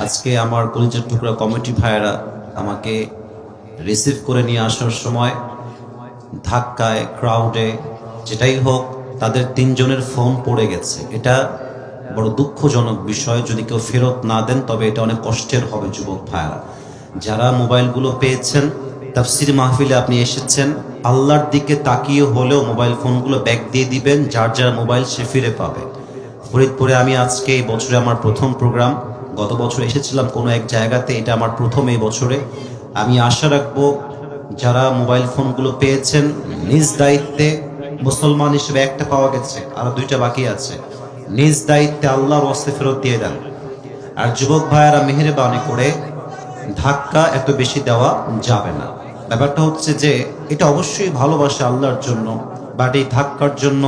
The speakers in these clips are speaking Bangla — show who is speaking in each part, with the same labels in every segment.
Speaker 1: আজকে আমার কলিজার টুকরা কমিটি ভাইয়েরা আমাকে রিসিভ করে নিয়ে আসার সময় ধাক্কায়, ক্রাউডে, যেটাই হোক, তাদের তিনজনের ফোন পড়ে গেছে। এটা বড় দুঃখজনক বিষয়। যদি কেউ ফেরত না দেন তবে এটা অনেক কষ্টের হবে। যুবক ভাইয়েরা, যারা মোবাইলগুলো পেয়েছেন, তাফসির মাহফিলে আপনি এসেছেন, আল্লাহর দিকে তাকিয়ে হলেও মোবাইল ফোনগুলো ব্যাক দিয়ে দিবেন। যার যার মোবাইল সে ফিরে পাবে। ফরিদপুরে আমি আজকে এই বছরে আমার প্রথম প্রোগ্রাম। গত বছর এসেছিলাম কোনো এক জায়গাতে, এটা আমার প্রথম এই বছরে। আমি আশা রাখবো যারা মোবাইল ফোনগুলো পেয়েছেন নিজ দায়িত্বে, মুসলমান হিসেবে একটা পাওয়া গেছে, আরো দুইটা বাকি আছে, নিজ দায়িত্বে আল্লাহর ওয়াস্তে ফেরত দিয়ে দেন। আর যুবক ভাইয়েরা, মেহেরবানি করে ধাক্কা এত বেশি দেওয়া যাবে না। ব্যাপারটা হচ্ছে যে এটা অবশ্যই ভালোবাসা আল্লাহর জন্য, বাট এই ধাক্কার জন্য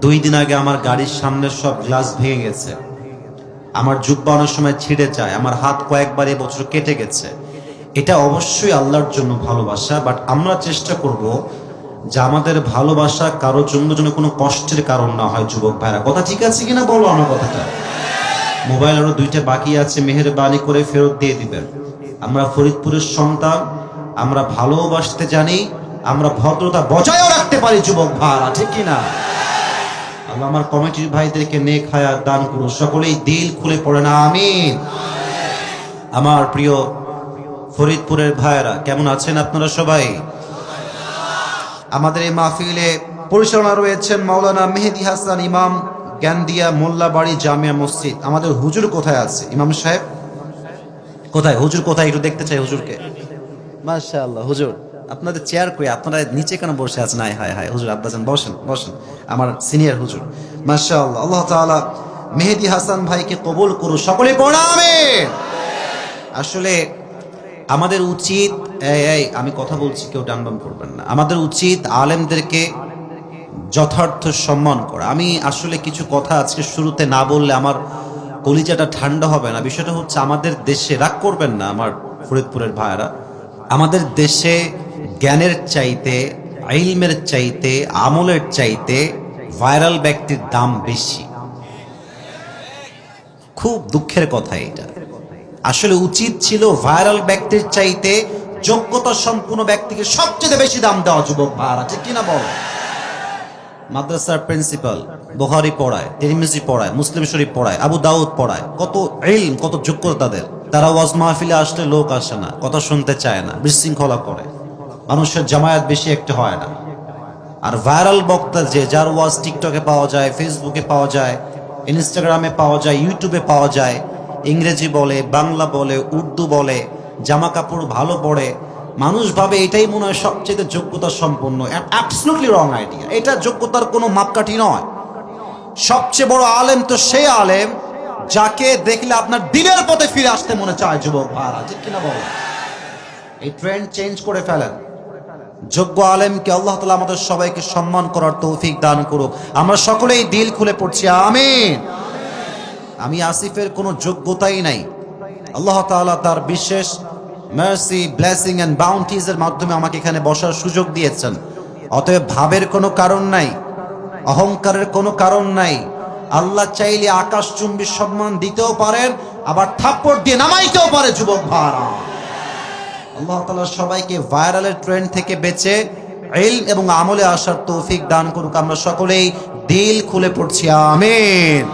Speaker 1: 2 দিন আগে আমার গাড়ির সামনের সব গ্লাস ভেঙে গেছে, আমার জুব্বা অনেক সময় ছিঁড়ে যায়, আমার হাত কয়েকবার এবছর কেটে গেছে। এটা অবশ্যই আল্লাহর জন্য ভালোবাসা, বাট আমরা চেষ্টা করব যে আমাদের ভালোবাসা কারোর জন্য যেন কোনো কষ্টের কারণ না হয়। যুবক ভাইরা, কথা ঠিক আছে কিনা বলো আমার কথাটা। মোবাইল আরো 2টা বাকি আছে, মেহেরবানি করে ফেরত দিয়ে দিবেন। আমরা ফরিদপুরের সন্তান, আমরা ভালোবাসতে জানি, আমরা ভদ্রতা বজায়ও রাখতে পারি। যুবক ভাইরা, ঠিক কিনা? আল্লাহ আমার কমিটির ভাইদেরকে নেক হায়াত দান করুন। সকলেই দিল খুলে পড়েন আমিন। আমার প্রিয় ফরিদপুরের ভাইয়েরা, কেমন আছেন আপনারা সবাই? আমাদের এই মাহফিলে পরিচালনা রয়েছেন মাওলানা মেহেদি হাসান ইমাম, জ্ঞানদিয়া মোল্লাবাড়ি জামিয়া মসজিদ। আমাদের হুজুর কোথায় আছে? ইমাম সাহেব কোথায়? হুজুর কোথায়? একটু দেখতে চাই হুজুরকে। মাশাআল্লাহ। হুজুর, আপনাদের চেয়ার কই? আপনারা নিচে কেন বসে আছেন? হায় হায় হায়, হুজুর আব্বাজান বসেন বসেন, আমার সিনিয়র হুজুর। মাশাআল্লাহ। আল্লাহ তাআলা মেহেদি হাসান ভাইকে কবুল করুন। সকলে পড়া আমিন। আসলে আমাদের উচিত, আমি কথা বলছি, কেউ ডানবাম করবেন না, আমাদের উচিত আলেমদেরকে যথার্থ সম্মান করা। আমি আসলে কিছু কথা আজকে শুরুতে না বললে আমার কলিজাটা ঠান্ডা হবে না। বিষয়টা হচ্ছে আমাদের দেশে, রাগ করবেন না আমার ফরিদপুরের ভাইয়েরা, আমাদের দেশে জ্ঞানের চাইতে, ইলমের চাইতে, আমলের চাইতে ভাইরাল ব্যক্তির দাম বেশি। খুব দুঃখের কথা এটা। আসলে উচিত ছিল ভাইরাল ব্যক্তির চাইতে যোগ্যতা সম্পূর্ণ ব্যক্তিকে সবচেয়ে বেশি দাম দেওয়া। যুবক ভাইরা, ঠিক কিনা বল? মাদ্রাসার প্রিন্সিপাল বুখারী পড়ায়, তিরমিজি পড়ায়, মুসলিম শরীফ পড়ায়, আবু দাউদ পড়ায়, কত ইলম, কত যোগ্যতা তাদের। তারা ওয়াজ মাহফিলে আসলে লোক আসে না, কথা শুনতে চায় না, বিশৃঙ্খলা করে, মানুষের জামায়াত বেশি একটা হয় না। আর ভাইরাল বক্তা যে, যার ওয়াজ টিকটকে পাওয়া যায়, ফেসবুকে পাওয়া যায়, ইনস্টাগ্রামে পাওয়া যায়, ইউটিউবে পাওয়া যায়, ইংরেজি বলে, বাংলা বলে, উর্দু বলে, জামা কাপড় ভালো পড়ে, মানুষ ভাবে এটাই মনে হয় সবচেয়ে যোগ্যতা সম্পন্ন। অ্যাবসলিউটলি রং আইডিয়া। এটা যোগ্যতার কোনো মাপকাঠি নয়। সবচেয়ে বড় আলেম তো সেই আলেম যাকে দেখলে আপনার দিলের পথে ফিরে আসতে মনে চায়। যুবক ভাইরা, ঠিক কিনা বলো? এই ট্রেন্ড চেঞ্জ করে ফেলেন। যোগ্য আলেমকে আল্লাহ তাআলা আমাদের সবাইকে সম্মান করার তৌফিক দান করুক। আমরা সকলেই দিল খুলে পড়ছি আমিন। আমি আসিফের কোনো যোগ্যতাই নাই, আল্লাহ তাআলা তার বিশেষ মার্সি, ব্লেসিং এন্ড বাউন্টিজ এর মাধ্যমে আমাকে এখানে বসার সুযোগ দিয়েছেন। অতএব ভাবের কোনো কারণ নাই, অহংকারের কোনো কারণ নাই। আল্লাহ চাইলে আকাশচুম্বী সম্মান দিতেও পারেন, আবার থাপ্পড় দিয়ে নামাইতেও পারে। যুবক ভাইরা, আল্লাহ তাআলা সবাইকে ভাইরালের ট্রেন্ড থেকে বেঁচে ইলম এবং আমলে আসার তৌফিক দান করুক। আমরা সকলেই দিল খুলে পড়ছি আমিন।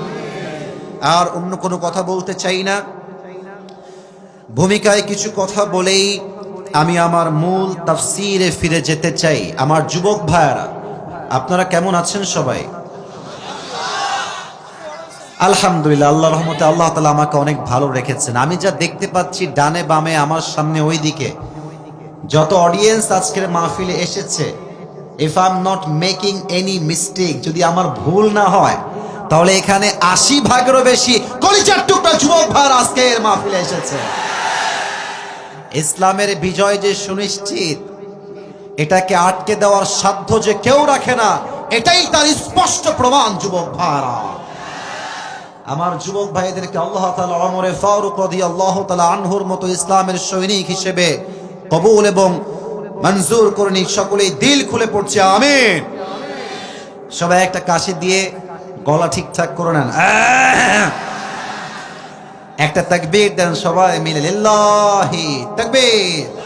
Speaker 1: আর অন্য কোনো কথা বলতে চাই না। ভূমিকায় কিছু কথা বলেই আমি আমার মূল তাফসীরে ফিরে যেতে চাই। আমার যুবক ভাইয়েরা, আপনারা কেমন আছেন সবাই? আলহামদুলিল্লাহ, আল্লাহর রহমতে আল্লাহ তাআলা আমাকে অনেক ভালো রেখেছেন। আমি যা দেখতে পাচ্ছি ডানে বামে, আমার সামনে, ওইদিকে যত অডিয়েন্স আজকের মাহফিলে এসেছে, if I am not making any mistake, যদি আমার ভুল না হয়, তাহলে এখানে 80 ভাগেরও বেশি কলিজার টুকরা যুবক ভাইরা আজকের মাহফিলে এসেছে। ইসলামের বিজয় যে সুনিশ্চিত, এটাকে আটকে দেওয়ার সাধ্য যে কেউ রাখে না, এটাই তার স্পষ্ট প্রমাণ। যুবক ভাইরা, আমার যুবক ভাইদেরকে আল্লাহ তাআলা ওমরে ফারুক রাদিয়াল্লাহু তাআলা আনহুর মতো ইসলামের সৈনিক হিসেবে কবুল এবং মঞ্জুর করে নিক। সকলেই দিল খুলে পড়ছে আমিন। সবাই একটা কাশি দিয়ে গলা ঠিকঠাক করে নেন।
Speaker 2: একটা তাকবীর দেন সবাই মিলে, লিল্লাহি তাকবীর।